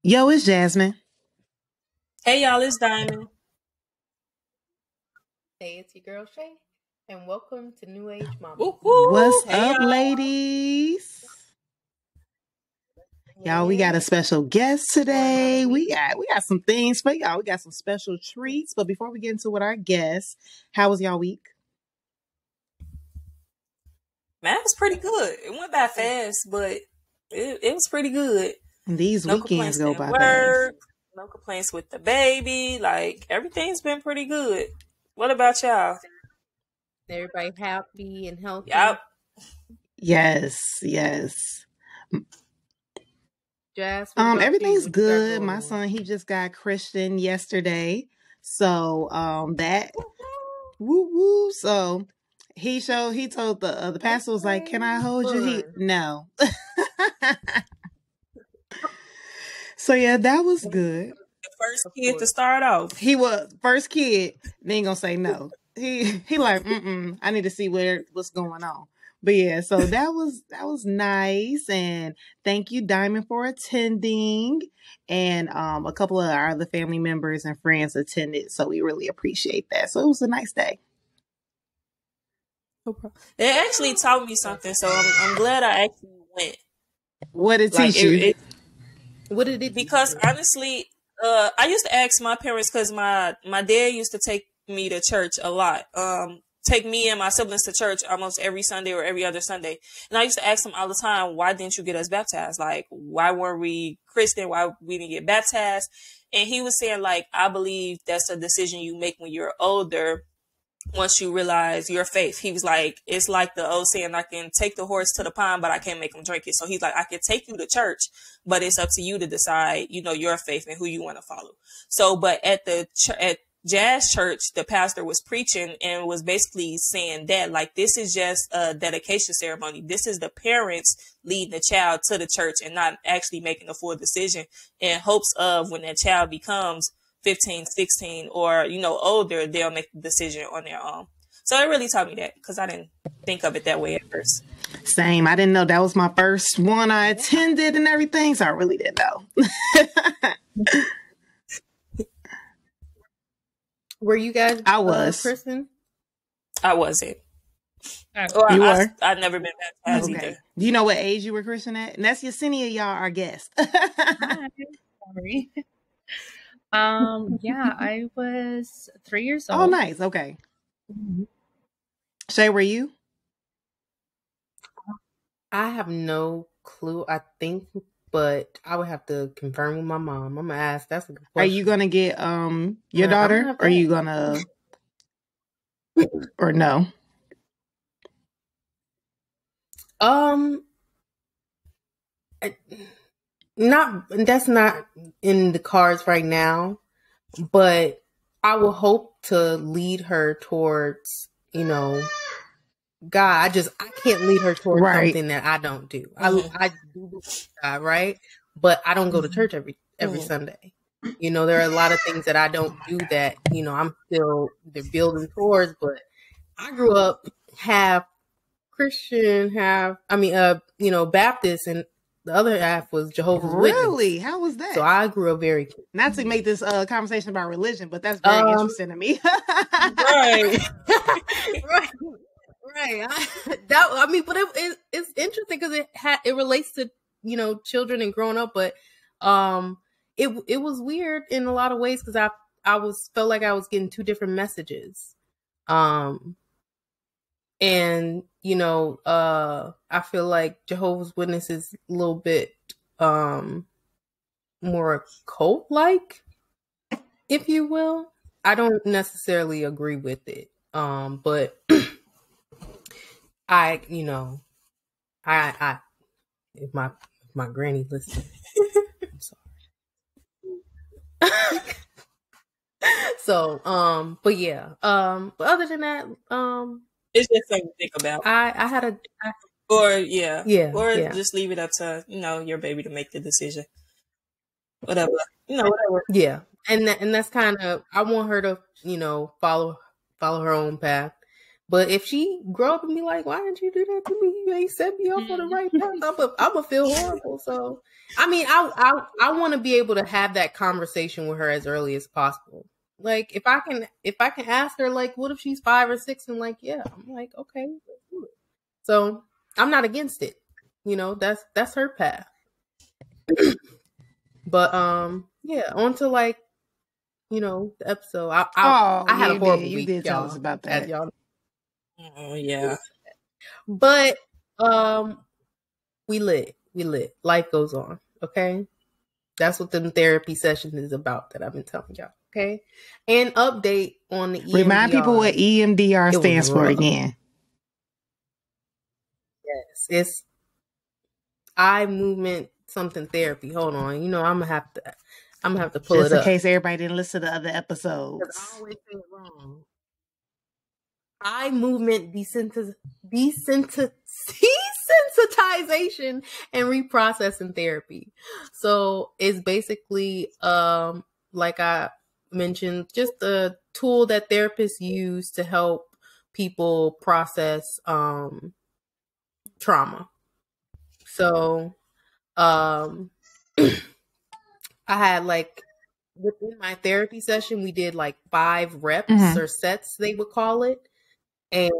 Yo, it's Jasmine. Hey y'all, it's Diamond. Hey, it's your girl Shay, and welcome to New Age Mama. Woo woo. What's Hey up, y'all. ladies? Y'all, we got a special guest today. We got some things for y'all. We got some special treats. But before we get into with our guests, how was y'all week? Man, it was pretty good. It went by fast, but it was pretty good. These No weekends complaints go at by work. No complaints with the baby. Like everything's been pretty good. What about y'all? Everybody happy and healthy. Yep. Yes. Jazz, Everything's good. My son, he just got Christian yesterday. So that woo woo. So he told the pastor was like, "Can I hold you?" No. So yeah, that was good. The first kid to start off. He was first kid. They ain't gonna say no. He like, I need to see what's going on. But yeah, so that was nice, and thank you, Diamond, for attending. And a couple of our other family members and friends attended, so we really appreciate that. So it was a nice day. No problem. It actually taught me something, so I'm glad I actually went. What did it teach you? What did it? Because honestly, I used to ask my parents because my dad used to take me to church a lot. Take me and my siblings to church almost every Sunday or every other Sunday. And I used to ask them all the time, why didn't you get us baptized? Like, why weren't we Christian? Why we didn't get baptized? And he was saying, like, I believe that's a decision you make when you're older. Once you realize your faith, he was like, it's like the old saying, I can take the horse to the pond, but I can't make him drink it. So he's like, I can take you to church, but it's up to you to decide, your faith and who you want to follow. So, but at Jazz Church, the pastor was preaching and was basically saying that, like, this is just a dedication ceremony. This is the parents leading the child to the church and not actually making a full decision in hopes of when that child becomes 15, 16, or, older, they'll make the decision on their own. So it really taught me that because I didn't think of it that way at first. Same. I didn't know that was my first one I attended and everything, so I really didn't know. Were you guys? I was. Kristen? I wasn't. You were? I've never been baptized either. Do you know what age you were Christian at? And that's Yesenia, y'all, our guest. Hi. Sorry. Yeah, I was 3 years old. Oh, nice. Okay. Shay, were you? I have no clue. I think, but I would have to confirm with my mom. I'm gonna ask. That's a good question. Are you gonna get your daughter? Or are you gonna or no? That's not in the cards right now, but I will hope to lead her towards, God. I can't lead her towards something that I don't do. I do believe God, right? But I don't go to church every Sunday. There are a lot of things that I don't do that, I'm still they're building towards, but I grew up half Christian, Baptist, and the other half was Jehovah's Witness. Really? How was that? So I grew up very... Not to make this conversation about religion, but that's very interesting to me. Right. Right. But it's interesting because it relates to, children and growing up, but it was weird in a lot of ways because I felt like I was getting two different messages. And, I feel like Jehovah's Witness is a little bit more cult-like, if you will. I don't necessarily agree with it. But if my granny listens, I'm sorry. So, but yeah. But other than that, it's just something to think about. I had a... just leave it up to, your baby to make the decision. Whatever. Yeah. And that's kind of, I want her to, follow her own path. But if she grow up and be like, why didn't you do that to me? You ain't set me up on the right path. I'm gonna feel horrible. So, I mean, I want to be able to have that conversation with her as early as possible. Like, if I can ask her, like, what if she's 5 or 6? And like, yeah, I'm like, okay, let's do it. So I'm not against it. You know, that's her path. But yeah, on to like, you know, the episode. I had a horrible week. You did tell us about that. Y'all. Oh yeah. But we lit. Life goes on. Okay. That's what the therapy session is about that I've been telling y'all. Okay. And update on the EMDR. Remind people what EMDR stands for again. Yes. It's eye movement something therapy. Hold on. You know, I'm gonna have to pull just it in up. case everybody didn't listen to other episodes. I always say it wrong. Eye movement desensitization and reprocessing therapy. So it's basically like I mentioned, just a tool that therapists use to help people process trauma. So I had like within my therapy session, we did like 5 reps or sets, they would call it. And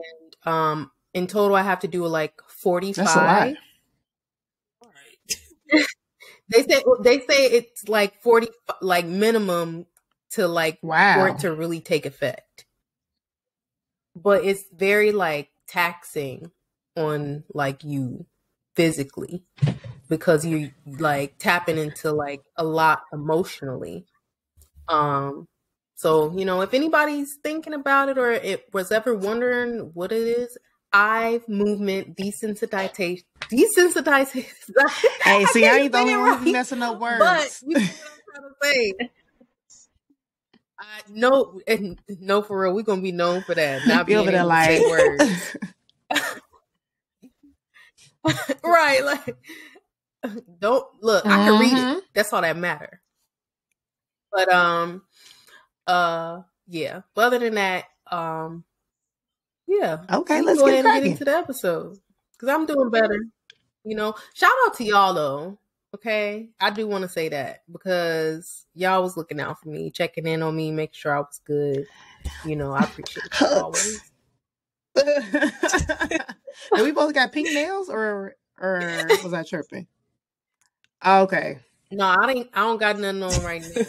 in total, I have to do like 45. That's a lot. All right. They say it's like 40, like minimum to like for it to really take effect. But it's very like taxing on like you physically because you like tapping into like a lot emotionally. So, you know, if anybody's thinking about it or it was ever wondering what it is, eye movement desensitization. Hey, see, I ain't the only one messing up words. But you know what I'm trying to say. No, for real, we're gonna be known for that. Not being able to say words. Right, like don't look. I can read it. That's all that matters. But yeah. But other than that, yeah. Okay, let's go ahead and get into the episode because I'm doing better. You know, shout out to y'all though. Okay, I do want to say that because y'all was looking out for me, checking in on me, making sure I was good. You know, I appreciate it always. And we both got pink nails, or was I tripping? Okay. No, I don't got nothing on right now.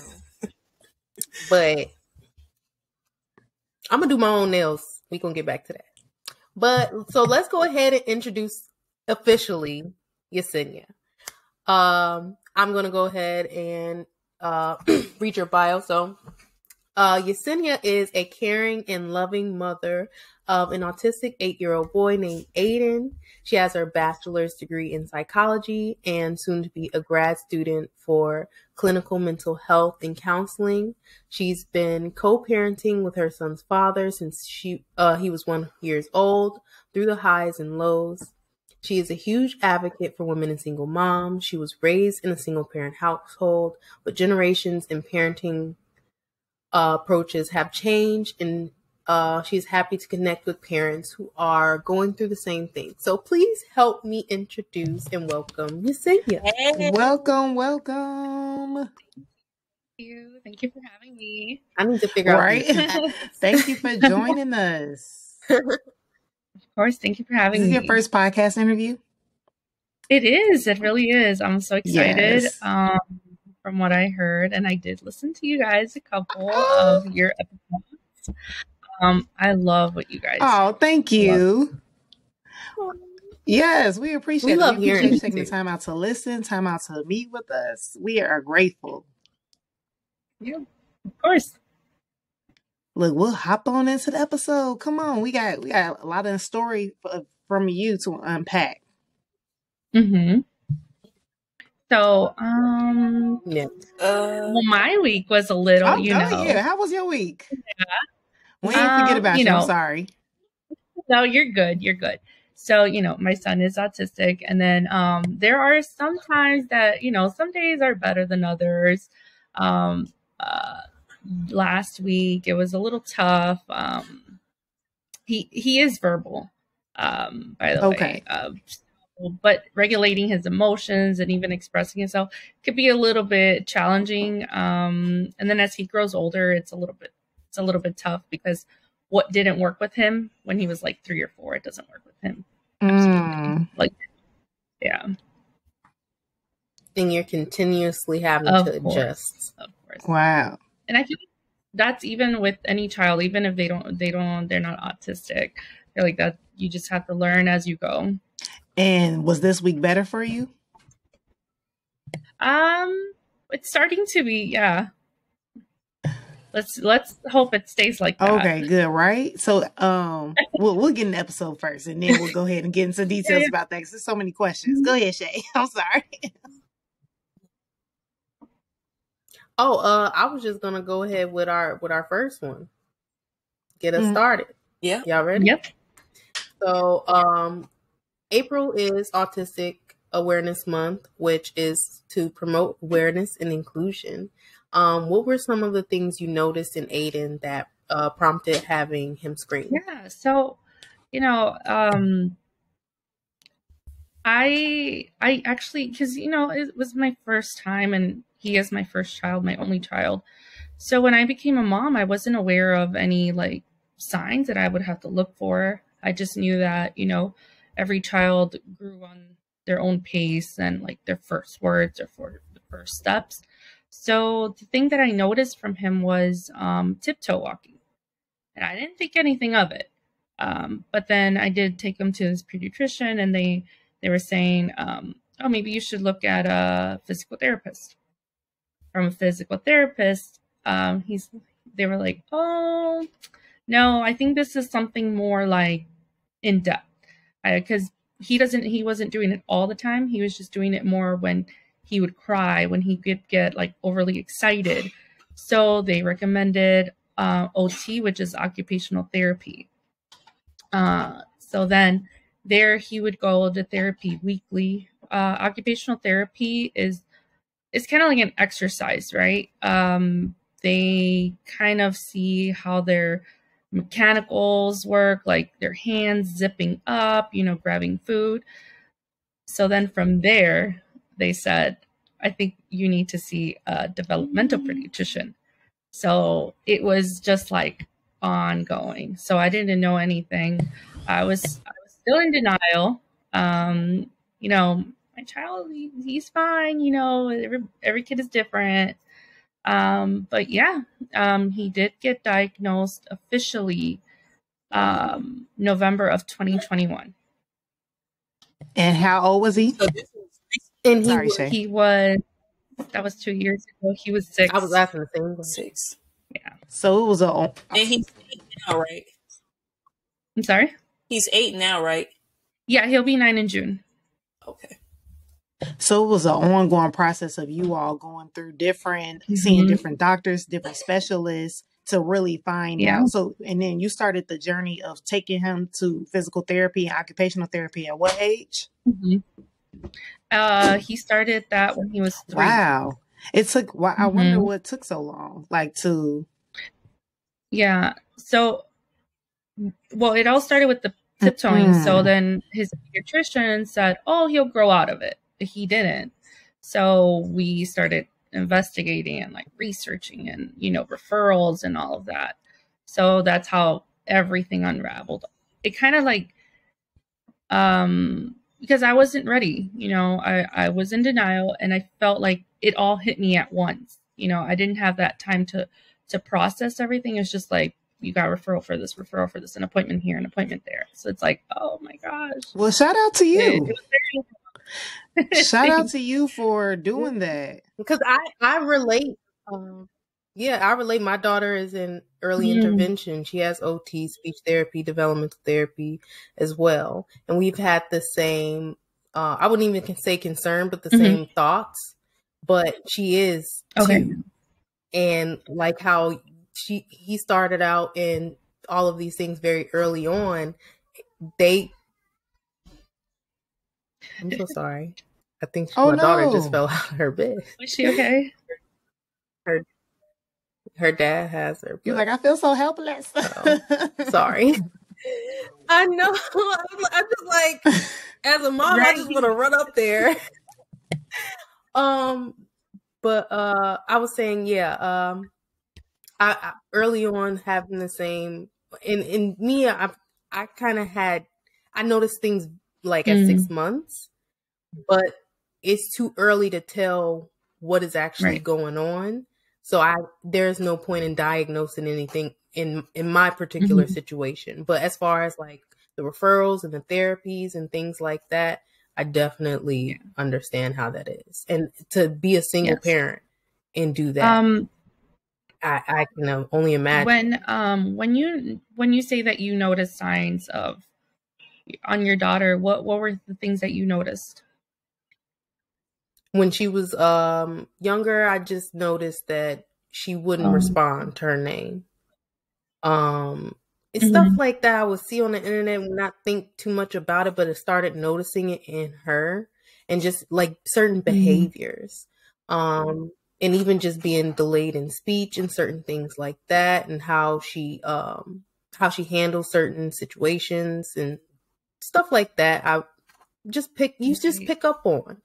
But I'm gonna do my own nails. We gonna get back to that. But so let's go ahead and introduce officially Yesenia. I'm gonna go ahead and read your bio. So Yesenia is a caring and loving mother of an autistic 8-year-old boy named Aiden. She has her bachelor's degree in psychology and soon to be a grad student for clinical mental health and counseling. She's been co-parenting with her son's father since he was 1 year old through the highs and lows. She is a huge advocate for women and single moms. She was raised in a single parent household, but generations in parenting approaches have changed, and she's happy to connect with parents who are going through the same thing. So please help me introduce and welcome Yesenia. Hey. Welcome. Thank you for having me. I need to figure out. Thank you for joining us. Of course, thank you for having me. Is this your first podcast interview? It is. It really is. I'm so excited. Yes. From what I heard, and I did listen to you guys a couple of your episodes. I love what you guys. Oh, thank you. Yes, we appreciate it. We appreciate you taking the time out to listen, time out to meet with us. We are grateful. Yeah, of course. Look, we'll hop on into the episode. Come on, we got a lot of story from you to unpack. Mm-hmm. So, well, my week was a little, yeah. How was your week? Yeah. We didn't forget about you. I'm sorry. No, you're good. You're good. So, my son is autistic, and then there are some times that, some days are better than others. Last week it was a little tough. he is verbal, by the way. But regulating his emotions and even expressing himself could be a little bit challenging. And then as he grows older, it's a little bit tough, because what didn't work with him when he was like 3 or 4, it doesn't work with him. Like, yeah. And you're continuously having to adjust. Of course. Wow. And I feel like that's even with any child, even if they're not autistic. I feel like that you just have to learn as you go. And was this week better for you? It's starting to be, yeah. Let's hope it stays like that. Okay, good, right? So we'll get an episode first, and then we'll go ahead and get into details about that, because there's so many questions. Go ahead, Shay. I'm sorry. I was just gonna go ahead with our first one. Get us started. Yeah. Y'all ready? Yep. So April is Autistic Awareness Month, which is to promote awareness and inclusion. What were some of the things you noticed in Aiden that prompted having him scream? Yeah, so I actually, because it was my first time, and he is my first child, my only child. So when I became a mom, I wasn't aware of any like signs that I would have to look for. I just knew that every child grew on their own pace, and like their first words or for the first steps. So the thing that I noticed from him was tiptoe walking, and I didn't think anything of it. But then I did take him to his pediatrician, and they were saying, oh, maybe you should look at a physical therapist. From a physical therapist, they were like, oh, no, I think this is something more like in depth, because he wasn't doing it all the time. He was just doing it more when he would cry, when he could get like overly excited. So they recommended OT, which is occupational therapy. So then there he would go to therapy weekly. Occupational therapy is kind of like an exercise, right? They kind of see how their mechanicals work, like their hands zipping up, grabbing food. So then from there, they said, I think you need to see a developmental pediatrician. So it was just like ongoing. So I didn't know anything. I was still in denial. My child, he's fine. Every kid is different. But yeah, he did get diagnosed officially November of 2021. And how old was he? He was, that was 2 years ago. He was 6. I was asking the same thing. 6. Yeah. So it was and he's 8 now, right? I'm sorry? He's 8 now, right? Yeah, he'll be 9 in June. Okay. So it was an ongoing process of you all going through seeing different doctors, different specialists to really find out. So, and then you started the journey of taking him to physical therapy and occupational therapy at what age? He started that when he was 3. Wow. It took, I wonder what took so long, Yeah. So, well, it all started with the tiptoeing. So then his pediatrician said, oh, he'll grow out of it. He didn't. So we started investigating and like researching and, referrals and all of that. So that's how everything unraveled. It kind of like, because I wasn't ready, I was in denial, and I felt like it all hit me at once. I didn't have that time to process everything. It's just like, you got referral for this, an appointment here, an appointment there. So it's like, oh my gosh. Well, shout out to you. Shout out to you for doing that. Because I relate. I relate. My daughter is in early intervention. She has OT, speech therapy, developmental therapy as well. And we've had the same, I wouldn't even say concern, but the same thoughts. But she is too. And like how he started out in all of these things very early on. I'm so sorry. I think my daughter just fell out of her bed. Is she okay? Her dad has her. You're like, I feel so helpless. Sorry. I know. I'm just like, as a mom, I just want to run up there. But I was saying, yeah. I early on having the same, in me, I kind of I noticed things like at 6 months, but it's too early to tell what is actually going on. So there's no point in diagnosing anything in my particular situation. But as far as like the referrals and the therapies and things like that, I definitely understand how that is. And to be a single parent and do that, I can only imagine. When you say that you noticed signs of on your daughter, what were the things that you noticed? When she was younger, I just noticed that she wouldn't respond to her name. It's stuff like that I would see on the internet and not think too much about it, but I started noticing it in her and just like certain behaviors. And even just being delayed in speech and certain things like that, and how she handles certain situations and stuff like that. I just pick up on.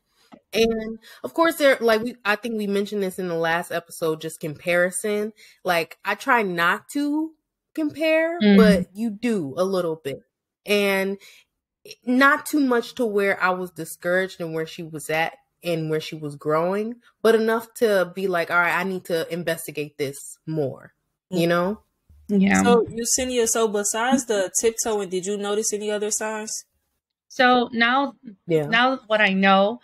And of course, I think we mentioned this in the last episode, just comparison. Like, I try not to compare, but you do a little bit. And not too much to where I was discouraged and where she was at and where she was growing, but enough to be like, all right, I need to investigate this more, you know? Yeah. So, Yesenia, besides the tiptoeing, did you notice any other signs? So now what I know,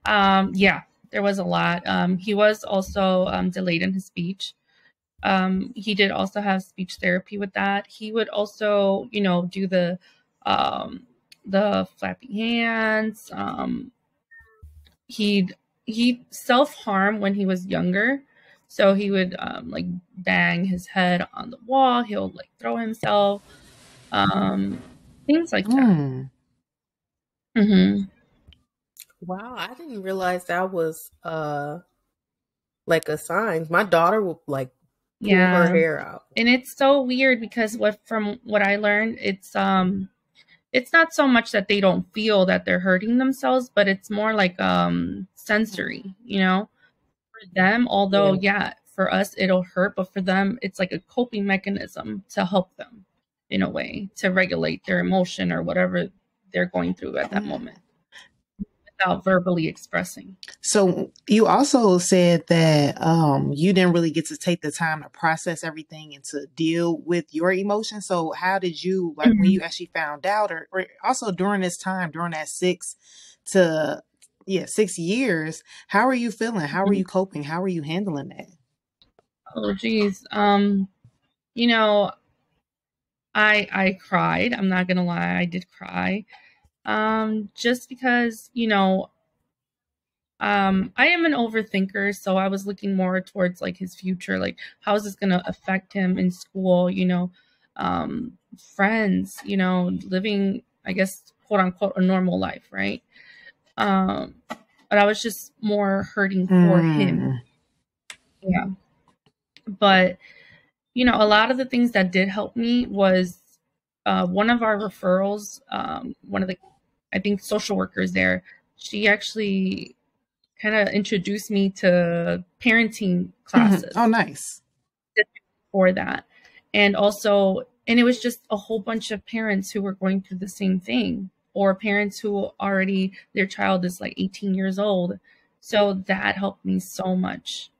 there was a lot. He was also delayed in his speech. He did also have speech therapy with that. He would also, do the flappy hands. He'd self-harm when he was younger. So he would like bang his head on the wall. He'll like throw himself. Things like that. Wow, I didn't realize that was like a sign. My daughter would like pull her hair out. And it's so weird because from what I learned, it's not so much that they don't feel that they're hurting themselves, but it's more like sensory, for them, although for us it'll hurt, but for them it's like a coping mechanism to help them in a way to regulate their emotion or whatever they're going through at that moment without verbally expressing. So you also said that you didn't really get to take the time to process everything and to deal with your emotions. So how did you, like, when you actually found out, or also during this time, during that 6 years, how are you feeling? How are you coping? How are you handling that? Oh, geez. I cried. I'm not gonna lie, I did cry. Just because, I am an overthinker, so I was looking more towards like his future, like how is this gonna affect him in school, friends, living, I guess, quote unquote, a normal life, right? But I was just more hurting for him. Yeah. But, a lot of the things that did help me was one of our referrals, one of the, I think, social workers there, she actually kind of introduced me to parenting classes. Oh, nice. For that. And it was just a whole bunch of parents who were going through the same thing, or parents who already, their child is like 18 years old. So that helped me so much.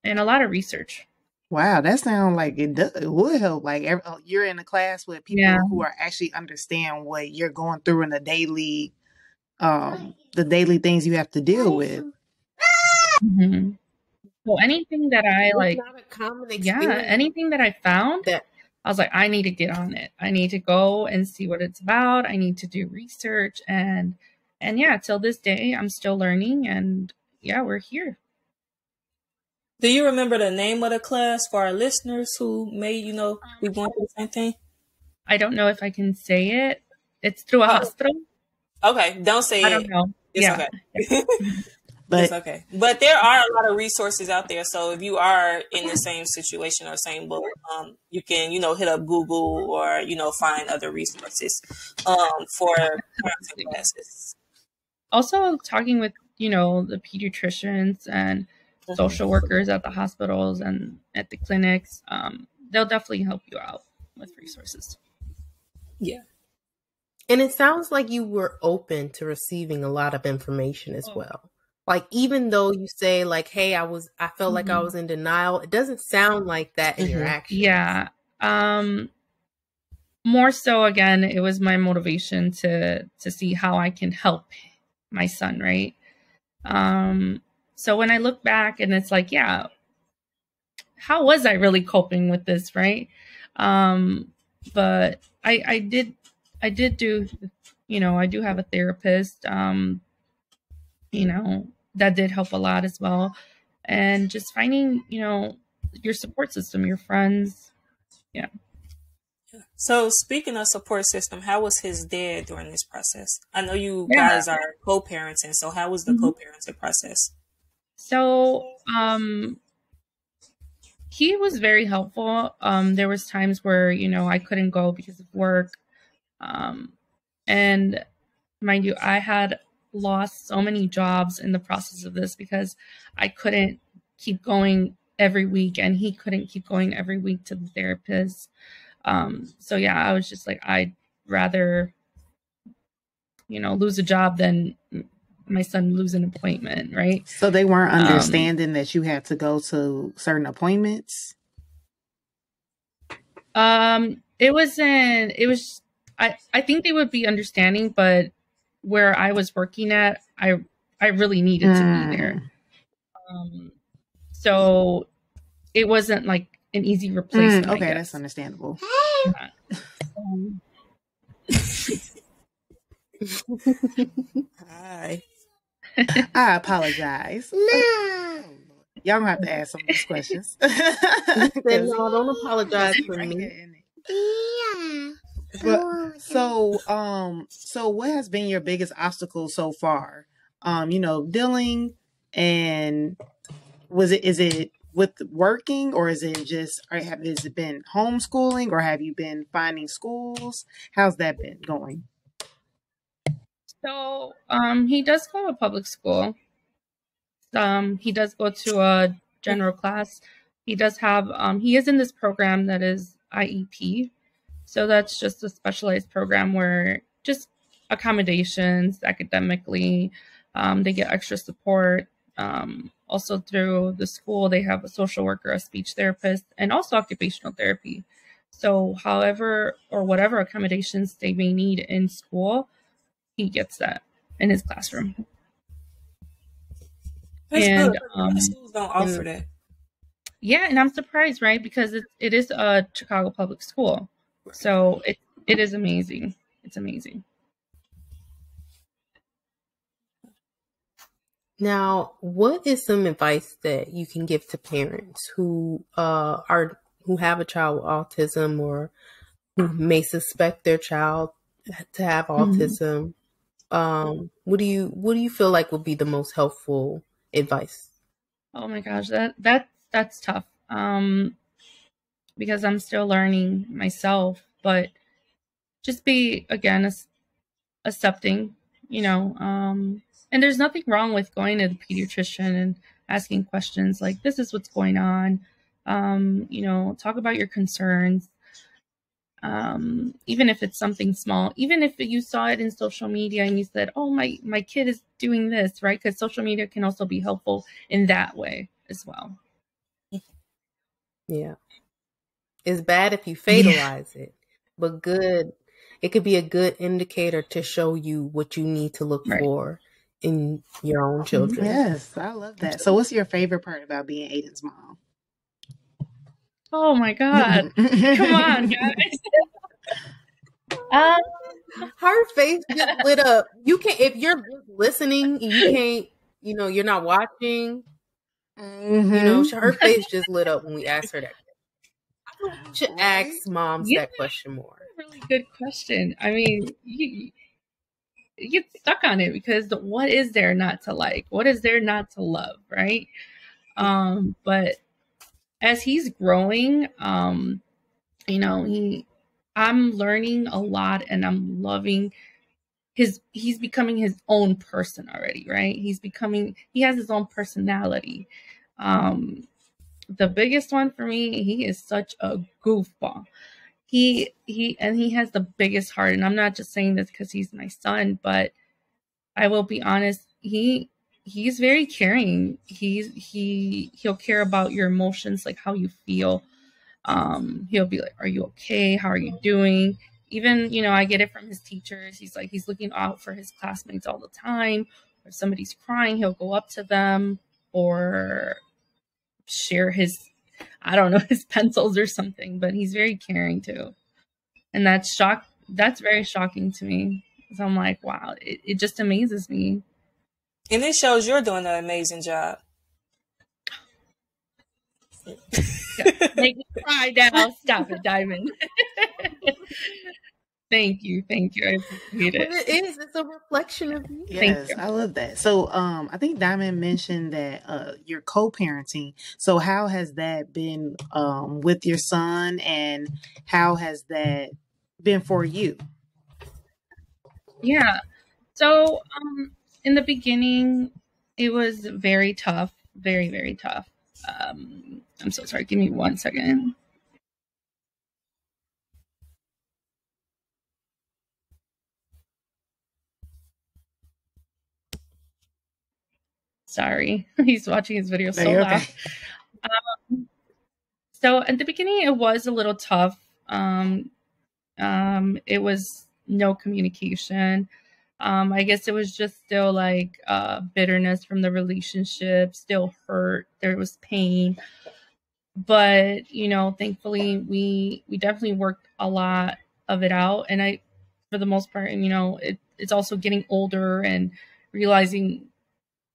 And a lot of research. Wow, that sounds like it would help. Like you're in a class with people who are actually understand what you're going through in the daily things you have to deal with. So anything that I anything that I found, I was like, I need to get on it. I need to go and see what it's about. I need to do research, and till this day, I'm still learning, and we're here. Do you remember the name of the class for our listeners who may, be going through the same thing? I don't know if I can say it. It's through a hospital. Okay, don't say it. I don't know. It's okay. But it's okay. But there are a lot of resources out there. So if you are in the same situation or same boat, you can, hit up Google or, find other resources for parenting classes. Also, talking with, the pediatricians and social workers at the hospitals and at the clinics, they'll definitely help you out with resources. Yeah. And it sounds like you were open to receiving a lot of information as well. Like, even though you say like, hey, I felt like I was in denial, it doesn't sound like that in your actions. Yeah. More so, again, it was my motivation to see how I can help my son, right? So when I look back and it's like, yeah, how was I really coping with this, right? But I did do, I do have a therapist, that did help a lot as well. And just finding, your support system, your friends. Yeah. So speaking of support system, how was his dad during this process? I know you guys are co-parenting, so how was the co-parenting process? So, he was very helpful. There was times where, I couldn't go because of work. And mind you, I had lost so many jobs in the process of this because I couldn't keep going every week and he couldn't keep going every week to the therapist. So yeah, I was just like, I'd rather, lose a job than my son lose an appointment, right? So they weren't understanding that you had to go to certain appointments? It was, I think they would be understanding, but where I was working at, I really needed to be there. So it wasn't like an easy replacement. Okay, that's understandable. Hi. I apologize. No. Y'all gonna have to ask some of these questions. No, don't apologize for me. Yeah. But so what has been your biggest obstacle so far? Dealing, and is it with working, or is it just, has it been homeschooling, or have you been finding schools? How's that been going? So, he does go to public school. He does go to a general class. He does have, he is in this program that is IEP. So that's just a specialized program where just accommodations academically, they get extra support. Also through the school, they have a social worker, a speech therapist, and also occupational therapy. So however or whatever accommodations they may need in school, he gets that in his classroom. That's good. Schools don't offer that. Yeah, and I'm surprised, right? Because it is a Chicago public school. So it is amazing. It's amazing. Now, what is some advice that you can give to parents who have a child with autism, or who may suspect their child to have autism? What do you feel like would be the most helpful advice? Oh my gosh, that's tough. Because I'm still learning myself, but just be, again, accepting, and there's nothing wrong with going to the pediatrician and asking questions like, this is what's going on. Talk about your concerns. Even if it's something small, even if you saw it in social media and you said, oh, my kid is doing this, right? Because social media can also be helpful in that way as well. Yeah. It's bad if you fatalize it, but good. It could be a good indicator to show you what you need to look for in your own children. Yes, I love that. So what's your favorite part about being Aiden's mom? Oh my God. Come on, guys. Her face just lit up. You can't, if you're listening, you can't, you're not watching. Her face just lit up when we asked her that. I think we should ask moms that question more. Really good question. I mean, you get stuck on it because what is there not to like? What is there not to love, right? But as he's growing, you know, I'm learning a lot and I'm loving he's becoming his own person already, right? He has his own personality. The biggest one for me, he is such a goofball. He has the biggest heart, and I'm not just saying this because he's my son, but I will be honest, he's very caring. He'll care about your emotions, like how you feel. He'll be like, "Are you okay? How are you doing?" Even, you know, I get it from his teachers. He's looking out for his classmates all the time. If somebody's crying, he'll go up to them or share his, I don't know, his pencils or something. But he's very caring too, and that's very shocking to me. So I'm like, wow, it just amazes me. And it shows you're doing an amazing job. Make me cry now. Stop it, Diamond. Thank you. I appreciate it. But it's a reflection of you. Yes, I love that. So I think Diamond mentioned that you're co-parenting. So how has that been with your son, and how has that been for you? Yeah. So in the beginning it was very tough. Very, very tough. I'm so sorry. Give me 1 second. Sorry. He's watching his video so loud. So at the beginning, it was a little tough. It was no communication. I guess it was just still like bitterness from the relationship, still hurt. There was pain. But, you know, thankfully we definitely worked a lot of it out. And for the most part, and, you know, it's also getting older and realizing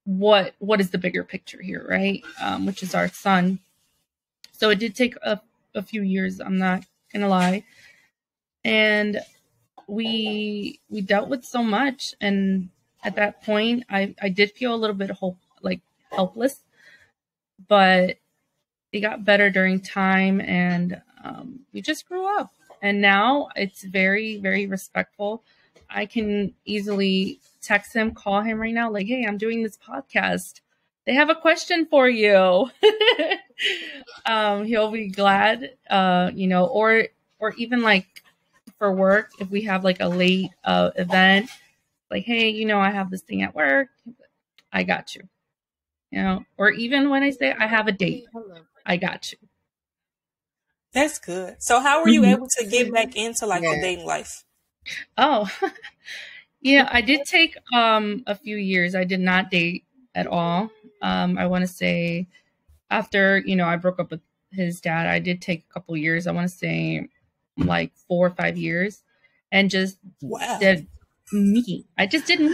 what is the bigger picture here, right? Which is our son. So it did take a few years, I'm not gonna lie. And we dealt with so much, and at that point I did feel a little bit helpless, but it got better during time, and we just grew up. And now it's very, very respectful. I can easily text him, call him right now, like, hey, I'm doing this podcast. They have a question for you. He'll be glad, you know, or even like for work, if we have like a late event, like, hey, you know, I have this thing at work. I got you. You know, or even when I say I have a date, I got you. That's good. So how were you able to get back into like the dating life? Oh, yeah, I did take a few years. I did not date at all. I want to say after, you know, I broke up with his dad, I did take a couple years. I want to say like 4 or 5 years, and just did me. I just did me.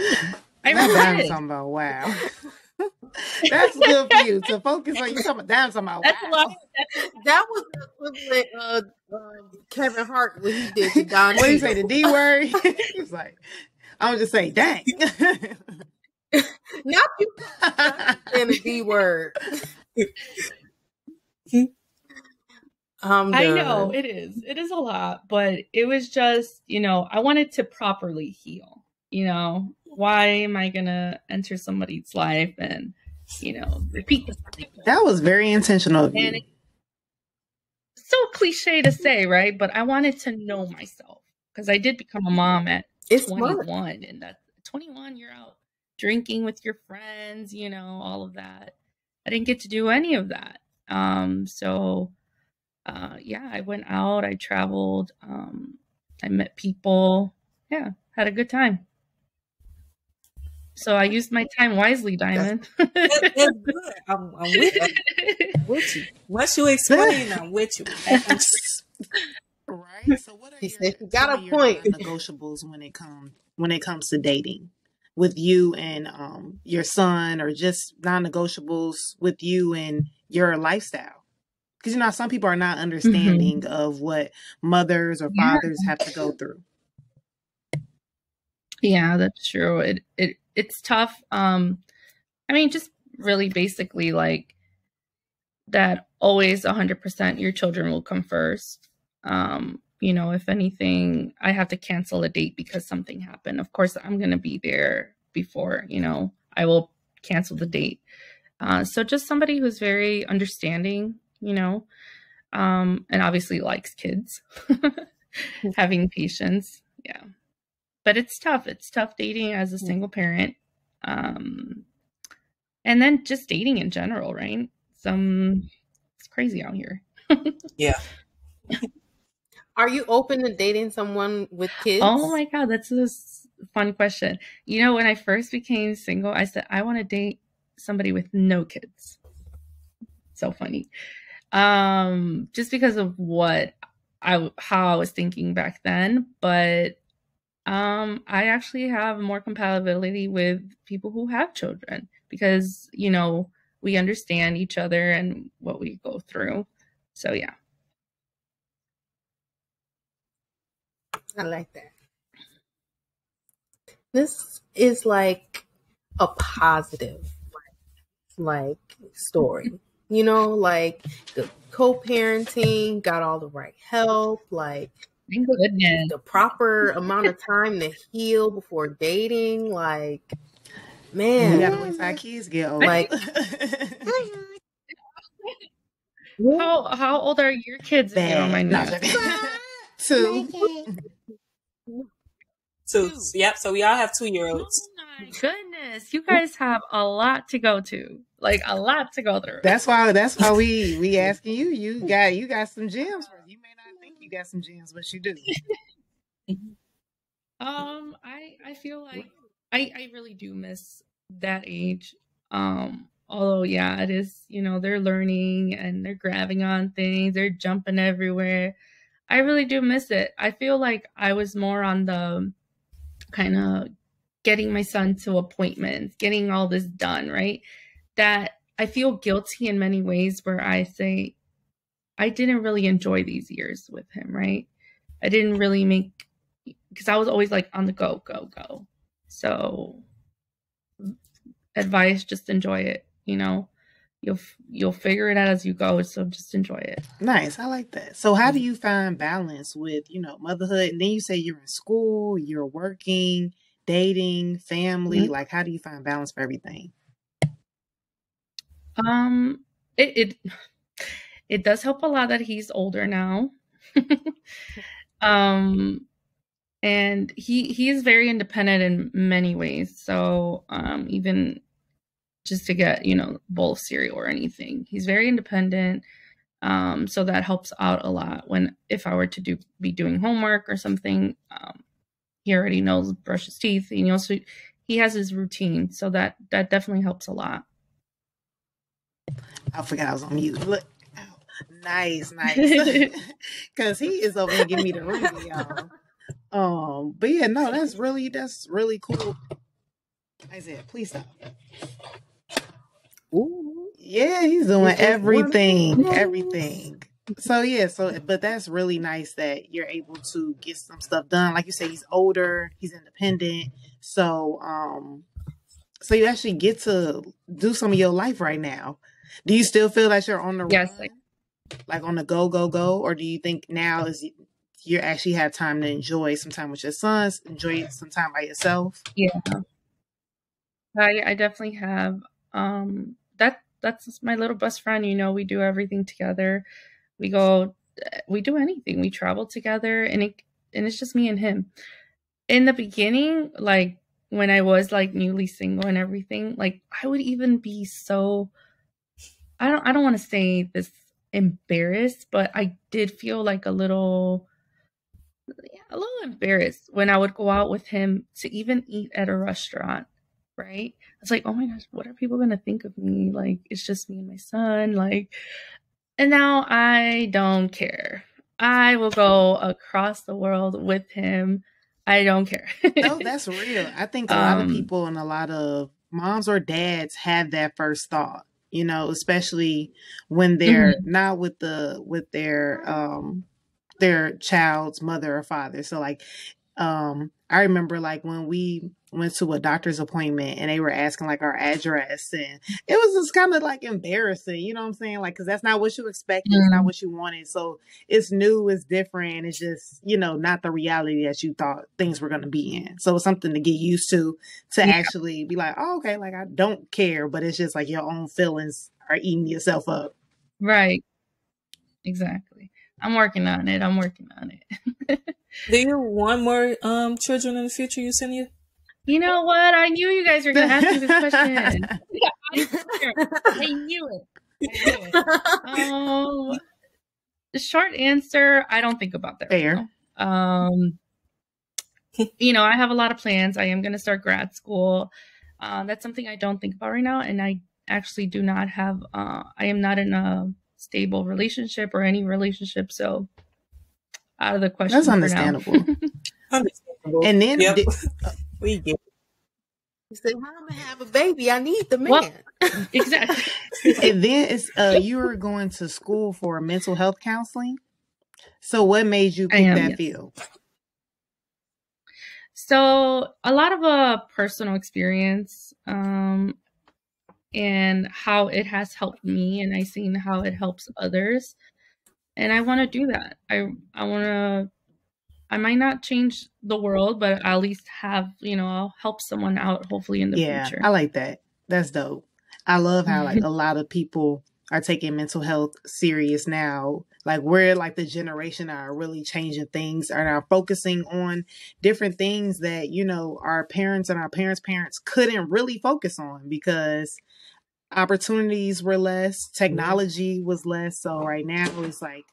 I really did. Talking about wow. That's good for you to focus on. You talking about that's wow. That was the Kevin Hart when he did the Don. What did he say? The D word. He was like, I would just say, dang. Not you saying the D word. I know it is. It is a lot, but it was just, you know, I wanted to properly heal. You know, why am I gonna enter somebody's life and, you know, repeat the cycle? That was very intentional of you. And it's so cliche to say, right? But I wanted to know myself, because I did become a mom at 21, and at 21, you're out drinking with your friends, you know, all of that. I didn't get to do any of that. Yeah, I went out, I traveled, I met people, had a good time. So I used my time wisely, Diamond. That's good. I'm with you. Once you explain, I'm with you. Right. So what are your non-negotiables when it comes to dating with you and your son, or just non-negotiables with you and your lifestyle? Because, you know, some people are not understanding of what mothers or fathers have to go through. Yeah, that's true. It's tough. I mean, just really basically like that always 100% your children will come first. You know, if anything, I have to cancel a date because something happened. Of course, I'm going to be there before, you know, I will cancel the date. So just somebody who's very understanding, you know, and obviously likes kids, having patience. Yeah. But it's tough. It's tough dating as a single parent. And then just dating in general, right? It's crazy out here. Yeah. Are you open to dating someone with kids? Oh my God, that's a fun question. You know, when I first became single, I said, I want to date somebody with no kids. So funny. Just because of how I was thinking back then. But I actually have more compatibility with people who have children because, you know, we understand each other and what we go through. So yeah. I like that. This is like a positive like story. You know, like the co-parenting, got all the right help, like thank goodness. The proper amount of time to heal before dating, like man. We gotta wait till our kids get old. Like how old are your kids if you don't mind me asking? 2. Two. Yep. So we all have 2-year-olds. Oh my goodness, you guys have a lot to go to, like a lot to go through. That's why we asking you. You got some gems. You may not think you got some gems, but you do. I feel like I really do miss that age. Although yeah, it is, you know, they're learning and they're grabbing on things, they're jumping everywhere. I really do miss it. I feel like I was more on the kind of getting my son to appointments, getting all this done, right? That I feel guilty in many ways where I say I didn't really enjoy these years with him, right? I didn't really because I was always like on the go. So advice, just enjoy it, you know. You'll figure it out as you go, so just enjoy it. Nice. I like that. So how do you find balance with, you know, motherhood? And then you say you're in school, you're working, dating, family. Mm-hmm. Like, how do you find balance for everything? It does help a lot that he's older now. And he is very independent in many ways. So even just to get, you know, bowl of cereal or anything, he's very independent. So that helps out a lot if I were to be doing homework or something. He already knows brush his teeth, and also he has his routine, so that definitely helps a lot. I forgot I was on mute. Look, nice, because he is over here giving me the ring, y'all. But yeah, no, that's really cool. Isaiah, please stop. Ooh. Yeah, he's doing everything. So yeah, but that's really nice that you're able to get some stuff done. Like you say, he's older, he's independent. So you actually get to do some of your life right now. Do you still feel that you're on the run? Like on the go, or do you think now you actually have time to enjoy some time with your sons, enjoy some time by yourself? Yeah. I definitely have. That's my little best friend, you know, we do everything together. We do anything. We travel together, and it's just me and him. In the beginning, like when I was like newly single and everything, like I would even be so, I don't want to say this embarrassed, but I did feel like a little embarrassed when I would go out with him to even eat at a restaurant. Right? It's like, oh my gosh, what are people going to think of me? Like, it's just me and my son. Like, and now I don't care. I will go across the world with him. I don't care. No, that's real. I think a lot of people and a lot of moms or dads have that first thought, you know, especially when they're not with their child's mother or father. So like, I remember like when we went to a doctor's appointment and they were asking like our address, and it was just kind of like embarrassing, you know what I'm saying? Like, cause that's not what you expected. It's not what you wanted. So it's new, it's different. It's just, you know, not the reality that you thought things were going to be in. So it's something to get used to actually be like, oh, okay, like I don't care, but it's just like your own feelings are eating yourself up. Right. Exactly. I'm working on it. Do you want more children in the future, Yesenia? You know what? I knew you guys were going to ask me this question. I knew it. The short answer, I don't think about that right now. You know, I have a lot of plans. I am going to start grad school. That's something I don't think about right now. And I actually do not have, I am not in a stable relationship or any relationship. So out of the question. That's understandable. Understandable. And then we get. You say, "How am I gonna have a baby? I need the man." Well, exactly. And then it's you were going to school for mental health counseling. So what made you pick that field? So a lot of personal experience, and how it has helped me, and I've seen how it helps others, and I want to do that. I might not change the world, but I'll at least have, you know, I'll help someone out hopefully in the future. I like that. That's dope. I love how like a lot of people are taking mental health serious now. Like we're like the generation that are really changing things and are focusing on different things that, you know, our parents and our parents' parents couldn't really focus on because opportunities were less, technology was less. So right now it's like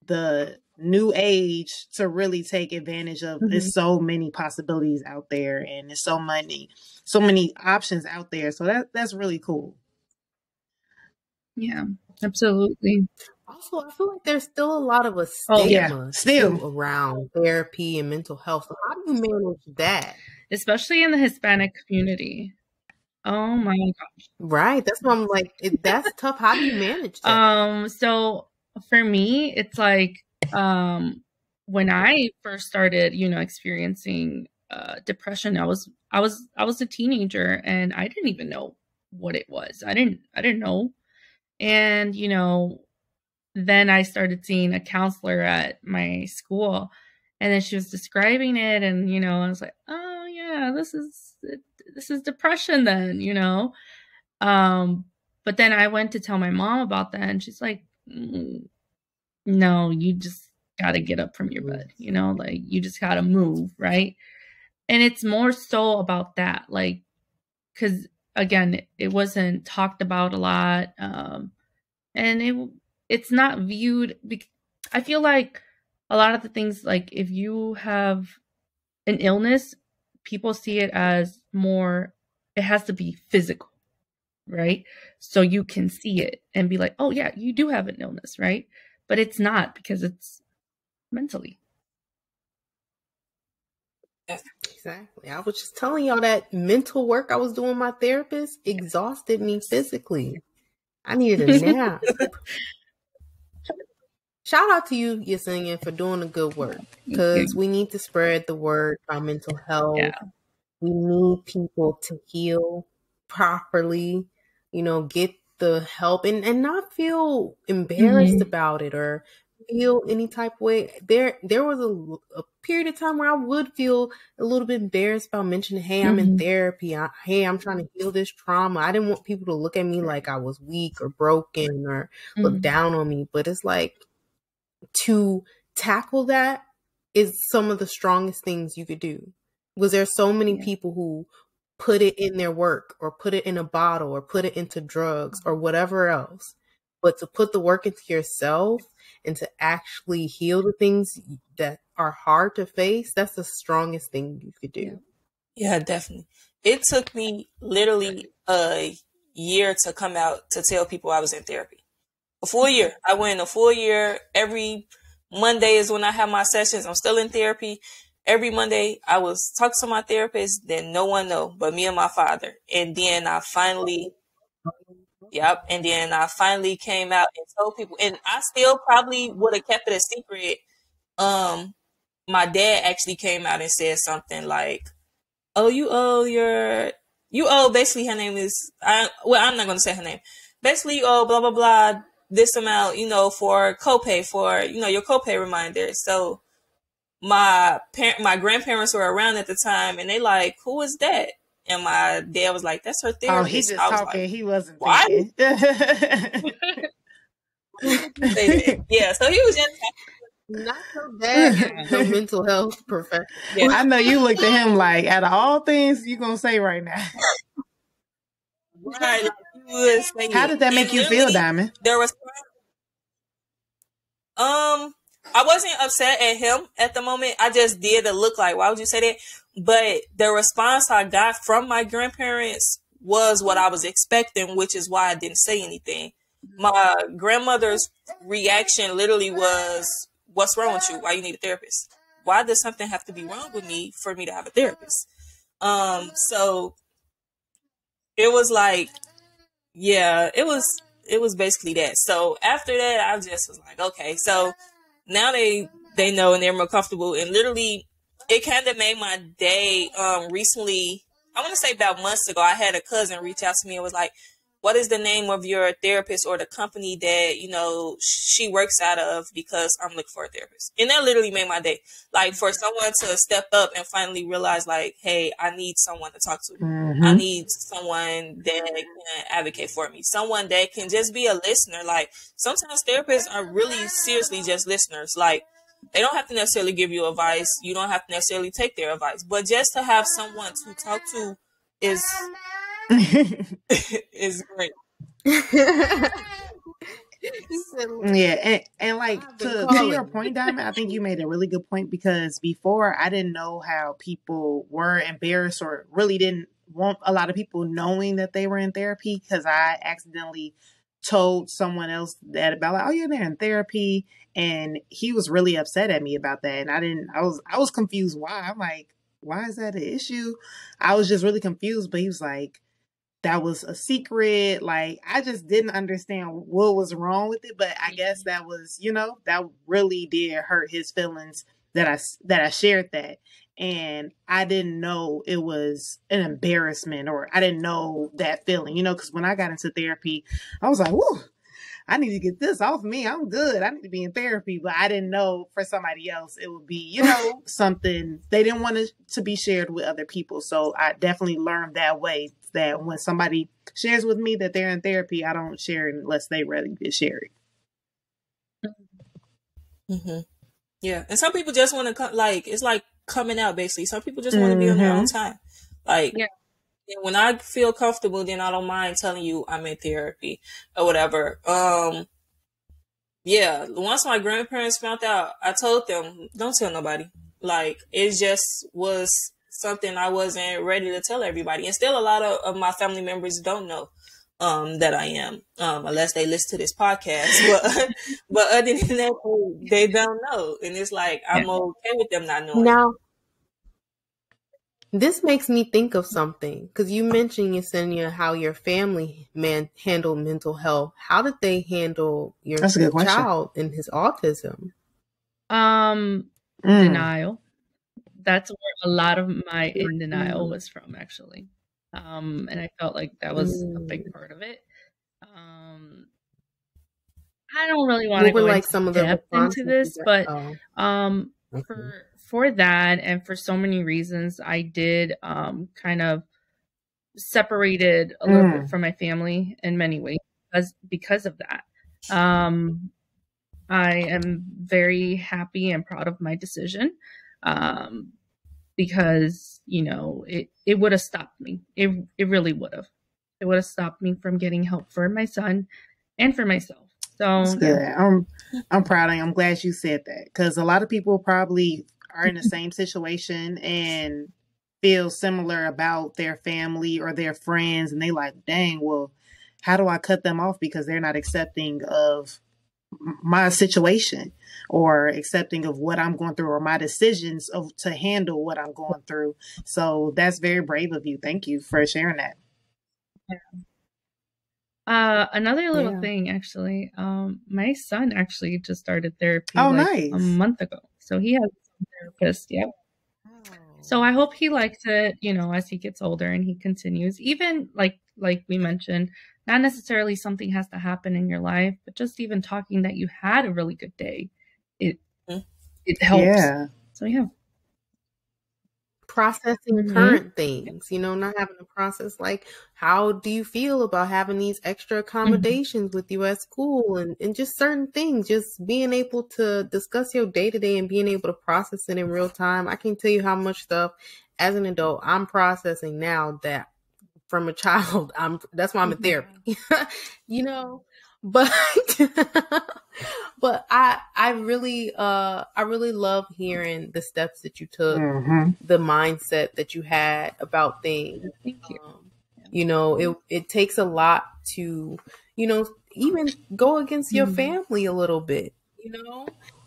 the new age to really take advantage of. There's so many possibilities out there, and there's so many options out there. So that's really cool. Yeah, absolutely. Also, I feel like there's still a lot of a stigma still around therapy and mental health. So how do you manage that? Especially in the Hispanic community. Oh my gosh. Right. That's why I'm like, that's tough. How do you manage that? So for me, it's like, when I first started, you know, experiencing depression, I was a teenager and I didn't even know what it was. I didn't know. And, you know, then I started seeing a counselor at my school, and then she was describing it, and, you know, I was like, oh yeah, this is depression then, you know. But then I went to tell my mom about that, and she's like, no, you just got to get up from your bed, you know, like you just got to move, right? And it's more so about that, like, because again, it wasn't talked about a lot, and it's not viewed. I feel like a lot of the things, like if you have an illness, people see it as more, it has to be physical, right? So you can see it and be like, oh yeah, you do have an illness, right? But it's not, because it's mentally. Exactly. I was just telling y'all that mental work I was doing my therapist exhausted me physically. I needed a nap. Shout out to you, Yesenia, for doing the good work, because we need to spread the word about mental health. Yeah. We need people to heal properly, you know, get the help and not feel embarrassed about it or feel any type of way. There was a period of time where I would feel a little bit embarrassed about mentioning, hey, I'm in therapy. Hey, I'm trying to heal this trauma. I didn't want people to look at me like I was weak or broken or look down on me. But it's like, to tackle that is some of the strongest things you could do. Because there's so many people who put it in their work or put it in a bottle or put it into drugs or whatever else. But to put the work into yourself and to actually heal the things that are hard to face, that's the strongest thing you could do. Yeah, definitely. It took me literally a year to come out to tell people I was in therapy. A full year. I went a full year. Every Monday is when I have my sessions. I'm still in therapy. Every Monday I was talking to my therapist, then no one know but me and my father. And then I finally came out and told people, and I still probably would have kept it a secret my dad actually came out and said something like, "Oh, basically her name is I'm not going to say her name. Basically, you owe blah blah blah this amount, for copay for your copay reminder." So my grandparents were around at the time, and they like, "Who is that?" And my dad was like, "That's her therapist." Oh, he just I was talking. like, He wasn't "Why?" thinking. Yeah, so he was just not so bad. No mental health professional. Yeah. I know you looked at him like, out of all things you gonna say right now. Right, like he was saying. How did that make you feel, Diamond? There was I wasn't upset at him at the moment. I just did a look like, why would you say that? But the response I got from my grandparents was what I was expecting, which is why I didn't say anything. My grandmother's reaction literally was, "What's wrong with you? Why you need a therapist? Why does something have to be wrong with me for me to have a therapist?" So it was like, yeah, it was basically that. So after that, I just was like, okay, so now they know and they're more comfortable, and literally it kind of made my day. Recently, I want to say about months ago, I had a cousin reach out to me and was like, "What is the name of your therapist or the company that she works out of, because I'm looking for a therapist." And that literally made my day. Like, for someone to step up and finally realize, like, hey, I need someone to talk to. Mm-hmm. I need someone that can advocate for me, someone that can just be a listener. Like, sometimes therapists are really seriously just listeners. Like, they don't have to necessarily give you advice. You don't have to necessarily take their advice, but just to have someone to talk to is is great. Yeah, and like, to your point, Diamond, I think you made a really good point, because before I didn't know how people were embarrassed or really didn't want a lot of people knowing that they were in therapy, because I accidentally told someone else that about, like, "Oh yeah, they're in therapy," and he was really upset at me about that, and I was confused why. I'm like, why is that an issue? I was just really confused, but he was like, that was a secret. Like, I just didn't understand what was wrong with it. But I guess that was, that really did hurt his feelings that I shared that. And I didn't know it was an embarrassment, or I didn't know that feeling, because when I got into therapy, I was like, whoa, I need to get this off me. I'm good. I need to be in therapy. But I didn't know for somebody else it would be, something they didn't want to be shared with other people. So I definitely learned that way, that when somebody shares with me that they're in therapy, I don't share it unless they ready to share it. Mm-hmm. Yeah. And some people just want to come, like, it's like coming out, basically. Some people just want to be on their own time. Like, yeah. When I feel comfortable, then I don't mind telling you I'm in therapy or whatever. Yeah. Once my grandparents found out, I told them, don't tell nobody. Like, it just was something I wasn't ready to tell everybody. And still a lot of my family members don't know that I am, unless they listen to this podcast. But other than that, they don't know. And it's like, I'm okay with them not knowing. Now, this makes me think of something, because you mentioned, Yesenia, how your family handled mental health. How did they handle your child and his autism? Denial. That's where a lot of my in denial was from, actually. And I felt like that was a big part of it. I don't really want to go like some of the into this, but for that and for so many reasons, I did kind of separated a little bit from my family in many ways because of that. I am very happy and proud of my decision, because it would have stopped me. It really would have. It would have stopped me from getting help for my son and for myself. So that's good. I'm proud of you. I'm glad you said that, because a lot of people probably are in the same situation and feel similar about their family or their friends, and they like, dang, well, how do I cut them off because they're not accepting of my situation or accepting of what I'm going through or my decisions to handle what I'm going through. So that's very brave of you. Thank you for sharing that. Another little thing, actually, my son actually just started therapy nice. A month ago. So he has therapist. Yeah. So I hope he likes it, as he gets older and he continues. Even like we mentioned, not necessarily something has to happen in your life, but just even talking that you had a really good day, it helps. Yeah. So yeah. Processing current things, not having to process like, how do you feel about having these extra accommodations with you at school and just certain things, just being able to discuss your day to day and being able to process it in real time. I can tell you how much stuff as an adult I'm processing now that from a child, that's why I'm in therapy, but but I really love hearing the steps that you took, the mindset that you had about things. Thank you. It takes a lot to, even go against your family a little bit,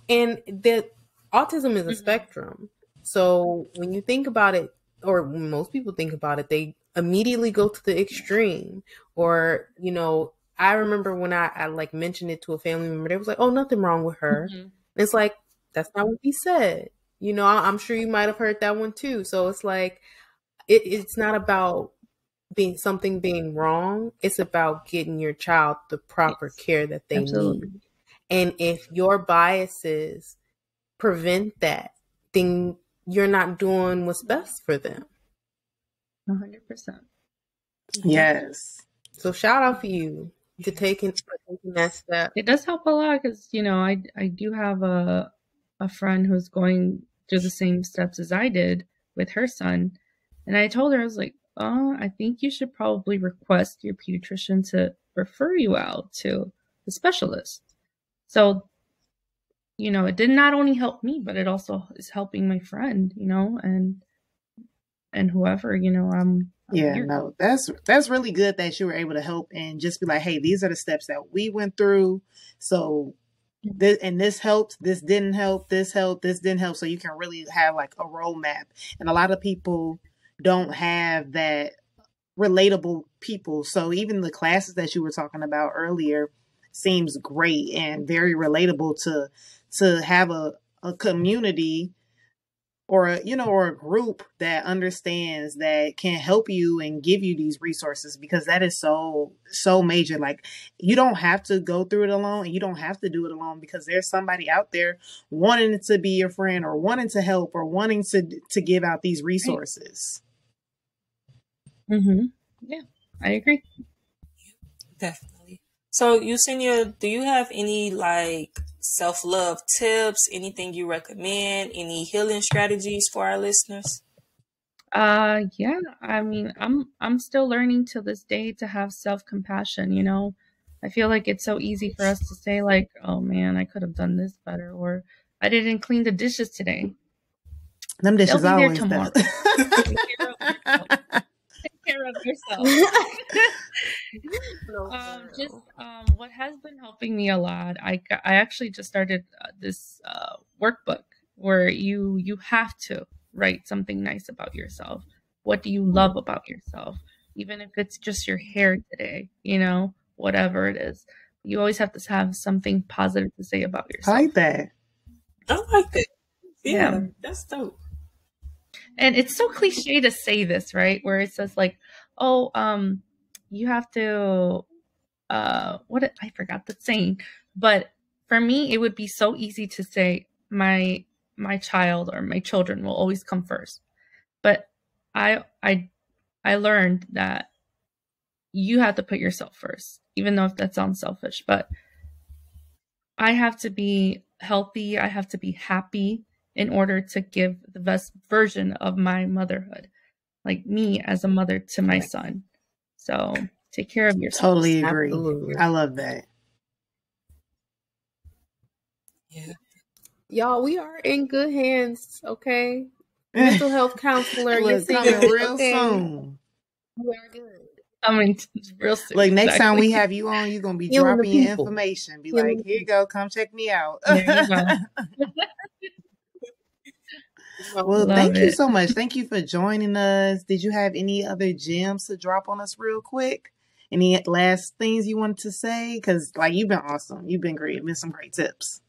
and that autism is a spectrum. So when you think about it, or when most people think about it, they immediately go to the extreme. Or, I remember when I like mentioned it to a family member, they was like, oh, nothing wrong with her. And it's like, that's not what we said. I'm sure you might have heard that one too. So it's like, it's not about being wrong. It's about getting your child the proper care that they need. And if your biases prevent that, then you're not doing what's best for them. 100%. Yes. So shout out for you for taking that step. It does help a lot because, I do have a friend who's going through the same steps as I did with her son. And I told her, I was like, oh, I think you should probably request your pediatrician to refer you out to the specialist. So, it did not only help me, but it also is helping my friend, and whoever, I'm here. No, that's really good that you were able to help and just be like, hey, these are the steps that we went through. So this helped, this didn't help, this helped, this didn't help. So you can really have like a roadmap. And a lot of people don't have that relatable people. So even the classes that you were talking about earlier seems great and very relatable to have a community or a group that understands, that can help you and give you these resources, because that is so major. Like, you don't have to go through it alone, and you don't have to do it alone, because there's somebody out there wanting to be your friend or wanting to help or wanting to give out these resources. Yeah, I agree. Definitely. So, Yesenia, do you have any like self-love tips, anything you recommend, any healing strategies for our listeners? Yeah, I mean, I'm still learning to this day to have self-compassion, I feel like it's so easy for us to say like, oh man, I could have done this better, or I didn't clean the dishes today. Them dishes They'll be always there tomorrow. Take care of yourself. What has been helping me a lot, I actually just started this workbook where you have to write something nice about yourself. What do you love about yourself? Even if it's just your hair today, whatever it is. You always have to have something positive to say about yourself. I like that. I like that. Yeah, that's dope. And it's so cliche to say this, right? Where it says like, oh, you have to, I forgot the saying, but for me, it would be so easy to say my child or my children will always come first. But I learned that you have to put yourself first, even though if that sounds selfish, but I have to be healthy. I have to be happy in order to give the best version of my motherhood, like me as a mother to my son. So take care of yourself. Totally agree. Absolutely. I love that. Yeah. Y'all, we are in good hands, okay? Mental health counselor. Look, coming real soon. We are good. Coming real soon. Look, next time we have you on, you're going to be dropping your information. Be like, here you go. Come check me out. There you go. Well, thank you so much. Thank you for joining us. Did you have any other gems to drop on us real quick? Any last things you wanted to say? Because, like, you've been awesome. You've been great. You've been some great tips.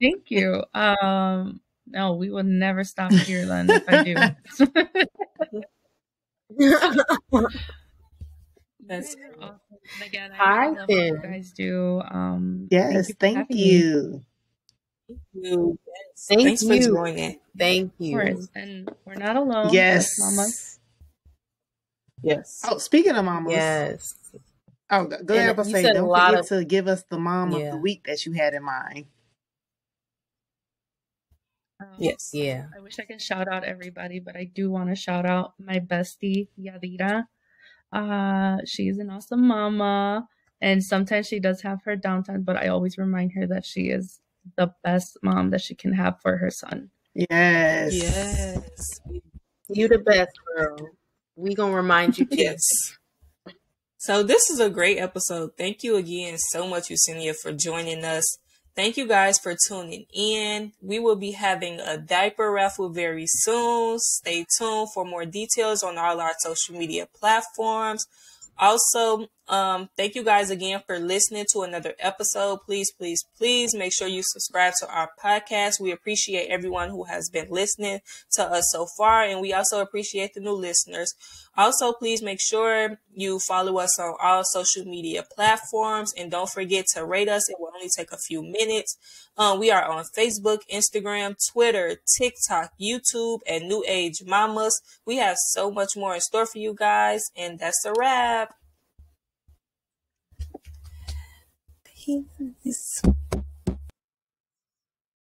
Thank you. No, we will never stop here then if I do. That's awesome. And again, I love what you guys do. Yes, thank you. Thank you. Yes. Thanks Thanks for joining. Thank you. Of course. And we're not alone. Yes. Mamas. Yes. Oh, speaking of mamas. Yes. Oh, go ahead and say, don't forget to give us the mom of the week that you had in mind. Yes. Yeah. I wish I could shout out everybody, but I do want to shout out my bestie, Yadira. She's an awesome mama, and sometimes she does have her downtime, but I always remind her that she is the best mom that she can have for her son. Yes. Yes. You the best, girl. We gonna remind you too. Yes. So this is a great episode. Thank you again so much, Yesenia, for joining us. Thank you guys for tuning in. We will be having a diaper raffle very soon. Stay tuned for more details on all our social media platforms. Also, thank you guys again for listening to another episode. Please, please, please make sure you subscribe to our podcast. We appreciate everyone who has been listening to us so far, and we also appreciate the new listeners. Also, please make sure you follow us on all social media platforms, and don't forget to rate us. It will only take a few minutes. We are on Facebook, Instagram, Twitter, TikTok, YouTube, and New Age Mamas. We have so much more in store for you guys, and that's a wrap. Peace.